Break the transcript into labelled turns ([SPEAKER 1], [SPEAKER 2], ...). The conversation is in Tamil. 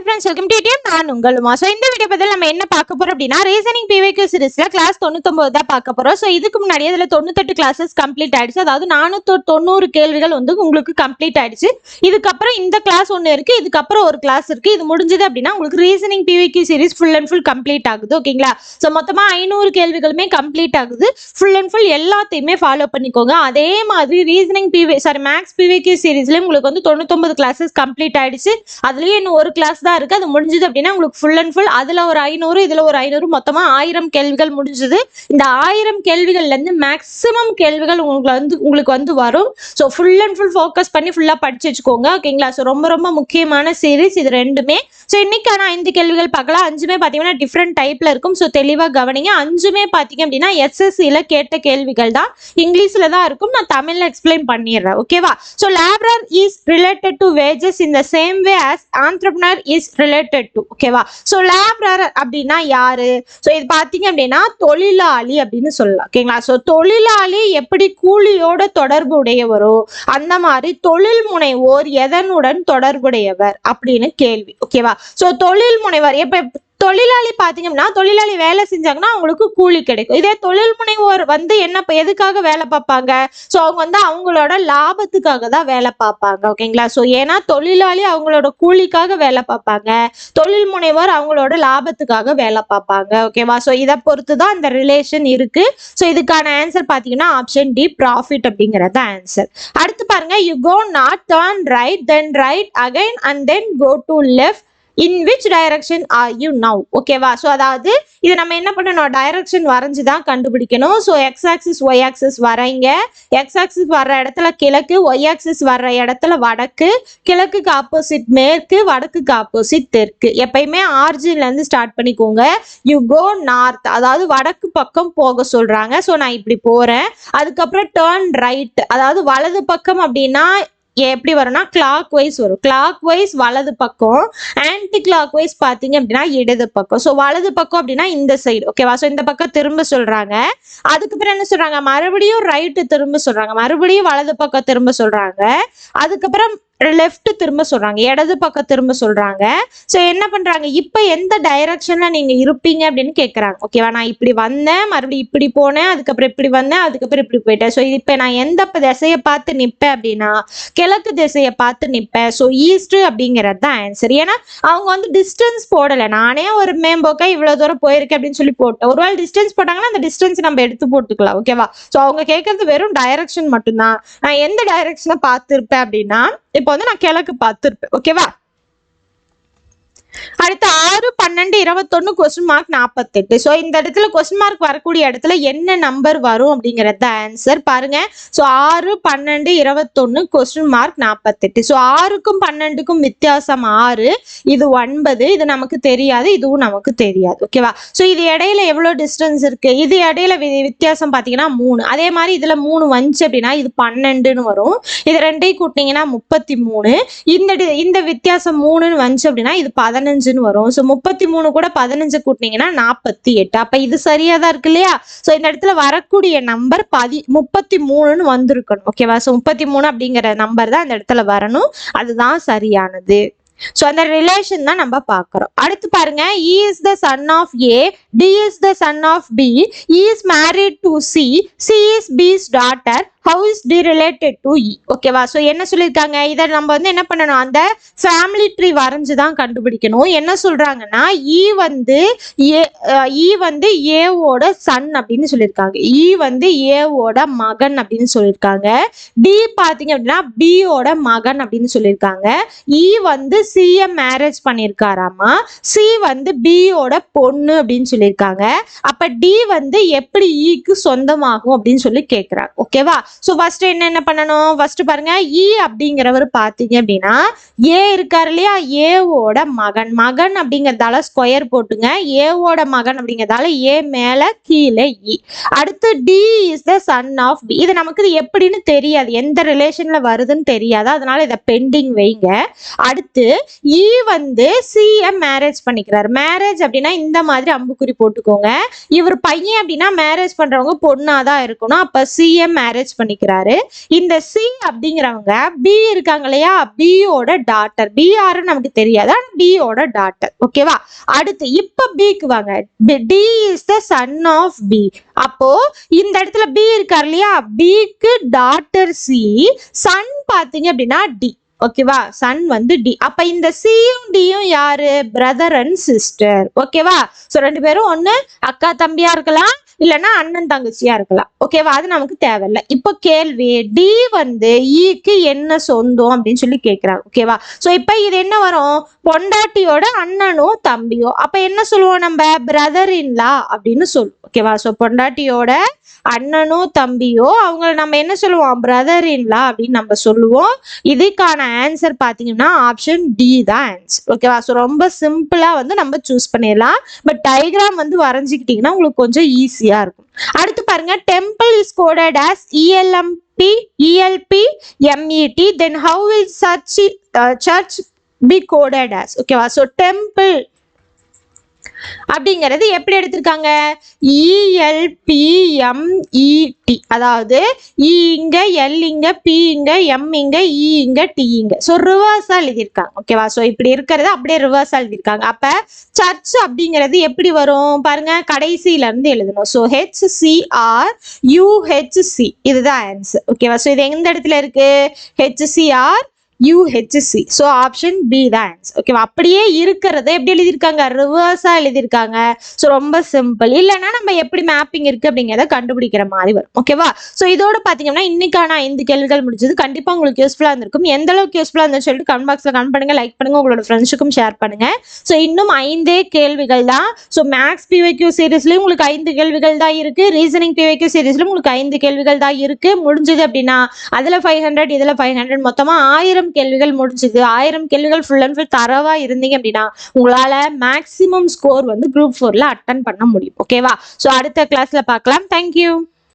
[SPEAKER 1] Friends, welcome to DM. நான் உங்கள் உமா. ஸோ இந்த வீடியோ பதில் நம்ம என்ன பார்க்க போறோம் அப்படின்னா, ரீசனிங் பிவைக்யூ சீரிஸ்ல கிளாஸ் 99 தான் பார்க்க போறோம். ஸோ இதுக்கு முன்னாடி அதில் 98 கிளாஸஸ் கம்ப்ளீட் ஆயிடுச்சு. அதாவது 490 கேள்விகள் வந்து உங்களுக்கு கம்ப்ளீட் ஆயிடுச்சு. இதுக்கப்புறம் இந்த கிளாஸ் ஒன்று இருக்கு, இதுக்கப்புறம் ஒரு கிளாஸ் இருக்கு. இது முடிஞ்சது அப்படின்னா உங்களுக்கு reasoning PYQ series full and full complete ஆகுது. ஓகேங்களா? ஸோ மொத்தமாக 500 கேள்விகளுமே கம்ப்ளீட் ஆகுது. ஃபுல் அண்ட் ஃபுல் எல்லாத்தையுமே ஃபாலோ பண்ணிக்கோங்க. அதே மாதிரி ரீசனிங் மேக்ஸ் பிவைக்யூ சீரிஸ்ல உங்களுக்கு வந்து 99 கிளாஸஸ் கம்ப்ளீட் ஆயிடுச்சு. அதுலயே இன்னும் ஒரு கிளாஸ் தான் இருக்கு. அது முடிஞ்சது அப்படின்னா உங்களுக்கு ஃபுல் அண்ட் ஃபுல் அதுல ஒரு 500, இதுல ஒரு 500, மொத்தமா 1000 கேள்விகள் முடிஞ்சது. இந்த 1000 கேள்விகள்ல இருந்து மேக்ஸிமம் கேள்விகள் உங்களுக்கு வந்து வரும். So full and full focus பண்ணி ஃபுல்லா படிச்சு வச்சுக்கோங்க. ஓகேங்களா? ஸோ ரொம்ப ரொம்ப முக்கியமான சீரிஸ் இது ரெண்டுமே. ஸோ இன்னைக்கான 5 கேள்விகள் பார்க்கலாம். 5மே பார்த்தீங்கன்னா டிஃப்ரெண்ட் டைப்ல இருக்கும். ஸோ தெளிவாக கவனிங்க. 5மே பார்த்தீங்க அப்படின்னா எஸ்எஸ்சியில் கேட்ட கேள்விகள் தான், இங்கிலீஷ்ல தான் இருக்கும். நான் தமிழ்ல எக்ஸ்பிளைன் பண்ணிடுறேன். ஓகேவா? So labourer is related to wages in the same way as entrepreneur is related to. ஓகேவா? ஸோ லேபரர் அப்படின்னா யாரு? ஸோ இது பார்த்தீங்க அப்படின்னா தொழிலாளி அப்படின்னு சொல்லலாம். ஓகேங்களா? ஸோ தொழிலாளி எப்படி கூலியோட தொடர்பு உடையவரோ அந்த மாதிரி தொழில் முனைவோர் எதனுடன் தொடர்புடையவர் அப்படின்னு கேள்வி. ஓகேவா? ஸோ தொழில் முனைவர் எப்ப தொழிலாளி பார்த்தீங்கன்னா தொழிலாளி வேலை செஞ்சாங்கன்னா அவங்களுக்கு கூலி கிடைக்கும். இதே தொழில் முனைவோர் வந்து என்ன எதுக்காக வேலை பார்ப்பாங்க? ஸோ அவங்க வந்து அவங்களோட லாபத்துக்காக தான் வேலை பார்ப்பாங்க. ஓகேங்களா? ஸோ ஏன்னா தொழிலாளி அவங்களோட கூலிக்காக வேலை பார்ப்பாங்க, தொழில் முனைவோர் அவங்களோட லாபத்துக்காக வேலை பார்ப்பாங்க. ஓகேவா? ஸோ இதை பொறுத்து தான் இந்த ரிலேஷன் இருக்கு. ஸோ இதுக்கான ஆன்சர் பார்த்தீங்கன்னா ஆப்ஷன் டி, ப்ராஃபிட் அப்படிங்கிறது ஆன்சர். அடுத்து பாருங்க, you go north, turn right, then right again and then go to left. In which direction are you now? ஓகேவா? ஸோ அதாவது இது நம்ம என்ன பண்ணணும், டைரக்ஷன் வரைஞ்சு தான் கண்டுபிடிக்கணும். So X axis Y axis வரைங்க. எக்ஸ் ஆக்சிஸ் வர்ற இடத்துல கிழக்கு, ஒய் ஆக்சிஸ் வர்ற இடத்துல வடக்கு, கிழக்குக்கு ஆப்போசிட் மேற்கு, வடக்குக்கு ஆப்போசிட் தெற்கு. எப்பயுமே ஆர்ஜின்ல இருந்து ஸ்டார்ட் பண்ணிக்கோங்க. யூ கோ நார்த், அதாவது வடக்கு பக்கம் போக சொல்றாங்க. ஸோ நான் இப்படி போறேன். அதுக்கப்புறம் டர்ன் ரைட், அதாவது வலது பக்கம் அப்படின்னா எப்படி வரும்னா கிளாக் வைஸ் வரும். கிளாக் வைஸ் வலது பக்கம், ஆன்டி கிளாக் வைஸ் பார்த்தீங்க அப்படின்னா இடது பக்கம். ஸோ வலது பக்கம் அப்படின்னா இந்த சைடு. ஓகேவா? ஸோ இந்த பக்கம் திரும்ப சொல்றாங்க. அதுக்கப்புறம் என்ன சொல்றாங்க, மறுபடியும் ரைட்டு திரும்ப சொல்றாங்க, மறுபடியும் வலது பக்கம் திரும்ப சொல்றாங்க. அதுக்கப்புறம் லெஃப்ட் திரும்ப சொல்றாங்க, இடது பக்கம் திரும்ப சொல்றாங்க. ஸோ என்ன பண்றாங்க, இப்போ எந்த டைரக்ஷன்ல நீங்க இருப்பீங்க அப்படின்னு கேட்கறாங்க. ஓகேவா? நான் இப்படி வந்தேன், மறுபடியும் இப்படி போனேன், அதுக்கப்புறம் இப்படி வந்தேன், அதுக்கப்புறம் இப்படி போயிட்டேன். ஸோ இப்போ நான் எந்த திசையை பார்த்து நிற்பேன் அப்படின்னா கிழக்கு திசையை பார்த்து நிற்பேன். ஸோ ஈஸ்ட் அப்படிங்கிறது தான் ஆன்சர். ஏன்னா அவங்க வந்து டிஸ்டன்ஸ் போடலை. நானே ஒரு மேம்போக்கா இவ்வளவு தூரம் போயிருக்கேன் அப்படின்னு சொல்லி போட்டேன். ஒருவேளை டிஸ்டன்ஸ் போட்டாங்கன்னா அந்த டிஸ்டன்ஸ் நம்ம எடுத்து போட்டுக்கலாம். ஓகேவா? ஸோ அவங்க கேட்கறது வெறும் டைரக்ஷன் மட்டும்தான். நான் எந்த டைரக்ஷனை பார்த்துருப்பேன் அப்படின்னா இப்போ வந்து நான் கிழக்கு பார்த்துருப்பேன். ஓகேவா? அடுத்து 6, 12, 21 கொஸ்டின் மார்க் 48. ஸோ இந்த இடத்துல கொஸ்டின் மார்க் வரக்கூடிய இடத்துல என்ன நம்பர் வரும் அப்படிங்கிறது ஆன்சர். பாருங்க. So 6, 12, 21 question mark 48. ஸோ 6க்கும் 12க்கும் வித்தியாசம் 6, இது 9, இது நமக்கு தெரியாது, இதுவும் நமக்கு தெரியாது. ஓகேவா? ஸோ இது இடையில எவ்வளோ டிஸ்டன்ஸ் இருக்கு, இது இடையில வித்தியாசம் பார்த்தீங்கன்னா 3. அதே மாதிரி இதுல 3 வந்துச்சு அப்படின்னா இது 12ன்னு வரும். இது ரெண்டையும் கூட்டினீங்கன்னா 33. இந்த வித்தியாசம் 3ன்னு வந்துச்சு அப்படின்னா இது 15 வரும். ஸோ 33 கூட 15 கூட்டினீங்கன்னா 48. அப்ப இது சரியா தான் இருக்கு இல்லையா? ஸோ இந்த இடத்துல வரக்கூடிய நம்பர் 33ன்னு வந்திருக்கணும். ஓகேவா? ஸோ 33 அப்படிங்கிற நம்பர் தான் இந்த இடத்துல வரணும். அதுதான் சரியானது. ஸோ அந்த ரிலேஷன் தான் நம்ம பார்க்குறோம். அடுத்து பாருங்க, E is the son of A, D is the son of B, E is married to C, C is B's daughter, how is D related to E? ஓகேவா? ஸோ என்ன சொல்லியிருக்காங்க, இதை நம்ம வந்து என்ன பண்ணணும், அந்த ஃபேமிலி ட்ரீ வரைஞ்சு தான் கண்டுபிடிக்கணும். என்ன சொல்றாங்கன்னா E வந்து ஏவோட சன் அப்படின்னு சொல்லியிருக்காங்க, E வந்து ஏவோட மகன் அப்படின்னு சொல்லியிருக்காங்க, D பார்த்தீங்க அப்படின்னா பியோட மகன் அப்படின்னு சொல்லியிருக்காங்க, E வந்து சியை மேரேஜ் பண்ணியிருக்காராமா, சி வந்து பியோட பொண்ணு அப்படின்னு சொல்லியிருக்காங்க. அப்ப டி வந்து எப்படி ஈக்கு சொந்தமாகும் அப்படின்னு சொல்லி கேட்கிறாங்க. ஓகேவா? ஸோ ஃபர்ஸ்ட் என்ன பண்ணணும், ஃபர்ஸ்ட் பாருங்க, இ அப்படிங்கிறவர் பார்த்தீங்க அப்படின்னா ஏ இருக்காரு இல்லையா, ஏவோட மகன். மகன் அப்படிங்கிறதால ஸ்கொயர் போட்டுங்க, ஏவோட மகன் அப்படிங்கிறதால ஏ மேல கீழே இ. அடுத்து D is the son of B. இது நமக்கு எப்படின்னு தெரியாது, எந்த ரிலேஷன்ல வருதுன்னு தெரியாது, அதனால இதை பெண்டிங் வைங்க. அடுத்து இ வந்து சியை மேரேஜ் பண்ணிக்கிறாரு. மேரேஜ் அப்படின்னா இந்த மாதிரி அம்புக்குறி போட்டுக்கோங்க. இவர் பையன் அப்படின்னா மேரேஜ் பண்றவங்க பொண்ணாதான் இருக்கணும். அப்ப சியை மேரேஜ் பண்ணிக்கிறாரு. இந்த சி அப்படிங்கிறவங்க பி இருக்காங்க இல்லையா, பியோட டாட்டர். பி யாருன்னு நமக்கு தெரியாது, ஆனா பியோட டாட்டர். ஓகேவா? அடுத்து இப்ப பிக்கு வாங்க. D is the son of B. அப்போ இந்த இடத்துல பி இருக்காரு இல்லையா, பிக்கு டாட்டர் சி, சன் பாத்தீங்க அப்படின்னா டி. ஓகேவா? சன் வந்து டி. அப்ப இந்த சியும் டியும் யாரு? Brother and sister. ஓகேவா? சோ ரெண்டு பேரும் ஒண்ணு அக்கா தம்பியா இருக்கலாம், இல்லைன்னா அண்ணன் தங்கச்சியா இருக்கலாம். ஓகேவா? அது நமக்கு தேவையில்லை. இப்போ கேள்வி, டி வந்து ஈக்கு என்ன சொந்தம் அப்படின்னு சொல்லி கேட்கிறாங்க. ஓகேவா? சோ இப்ப இது என்ன வரும்? பொண்டாட்டியோட அண்ணனோ தம்பியோ. அப்ப என்ன சொல்லுவோம் நம்ம? பிரதர் இன்லா அப்படின்னு சொல்லுவோம். ஓகேவா? சோ பொண்டாட்டியோட அண்ணனோ தம்பியோ அவங்கள நம்ம என்ன சொல்லுவோம்? பிரதர் இன்லா அப்படின்னு நம்ம சொல்லுவோம். இதுக்கான ஆன்சர் பாத்தீங்கன்னா ஆப்ஷன் டி தான் ஆன்சர். ஓகேவா? ஸோ ரொம்ப சிம்பிளா வந்து நம்ம சூஸ் பண்ணிடலாம். பட் டயக்ராம் வந்து வரைஞ்சிக்கிட்டீங்கன்னா உங்களுக்கு கொஞ்சம் ஈஸியா இருக்கும். அடுத்து பாருங்க, temple is coded as ELP MET, then how will church be coded as? ஓகேவா? ஸோ டெம்பிள் அப்படிங்கிறது எப்படி எடுத்திருக்காங்க? ELPMET, அதாவது இங்க எல் இங்க பி இங்க எம் இங்க இ இங்க டி இங்க. ஸோ ரிவர்ஸா எழுதியிருக்காங்க. ஓகேவா? ஸோ இப்படி இருக்கிறது அப்படியே ரிவர்ஸா எழுதியிருக்காங்க. அப்ப சர்ச் அப்படிங்கிறது எப்படி வரும் பாருங்க, கடைசியில இருந்து எழுதணும். ஸோ HCRUHC, இதுதான் ஆன்சர். ஓகேவா? ஸோ இது எந்த இடத்துல இருக்கு? HCRUHC. ஸோ ஆப்ஷன் பி தான் ஆன்சர். ஓகேவா? அப்படியே இருக்கிறத எப்படி எழுதியிருக்காங்க? ரிவர்ஸா எழுதியிருக்காங்க. ஸோ ரொம்ப சிம்பிள். இல்லைன்னா நம்ம எப்படி மேப்பிங் இருக்கு அப்படிங்கிறத கண்டுபிடிக்கிற மாதிரி வரும். ஓகேவா? ஸோ இதோட பார்த்தீங்கன்னா இன்னைக்கான 5 கேள்விகள் முடிஞ்சது. கண்டிப்பா உங்களுக்கு யூஸ்ஃபுல்லா இருந்திருக்கும். எந்த அளவுக்கு யூஸ்ஃபுல்லா இருந்துன்னு சொல்லிட்டு கமெண்ட் பாக்ஸ்ல கமெண்ட் பண்ணுங்க, லைக் பண்ணுங்க, உங்களோட ஃப்ரெண்ட்ஸுக்கும் ஷேர் பண்ணுங்க. ஸோ இன்னும் 5 கேள்விகள் தான். ஸோ மேக்ஸ் PYQ சீரீஸ்லயும் உங்களுக்கு 5 கேள்விகள் தான் இருக்கு. ரீசனிங் PYQ சீரீஸ்ல உங்களுக்கு 5 கேள்விகள் தான் இருக்கு. முடிஞ்சது அப்படின்னா அதுல 500, இதுல 500, மொத்தமா 1000 கேள்விகள் முடிஞ்சது. 1000 கேள்விகள் ஃபுல் அண்ட் ஃபுல் தரவா இருந்தீங்க அப்படின்னா உங்களால மேக்ஸிமம் ஸ்கோர் வந்து குரூப் 4ல அட்டன் பண்ண முடியும். ஓகேவா? ஸோ அடுத்த கிளாஸ்ல பார்க்கலாம். தேங்க்யூ.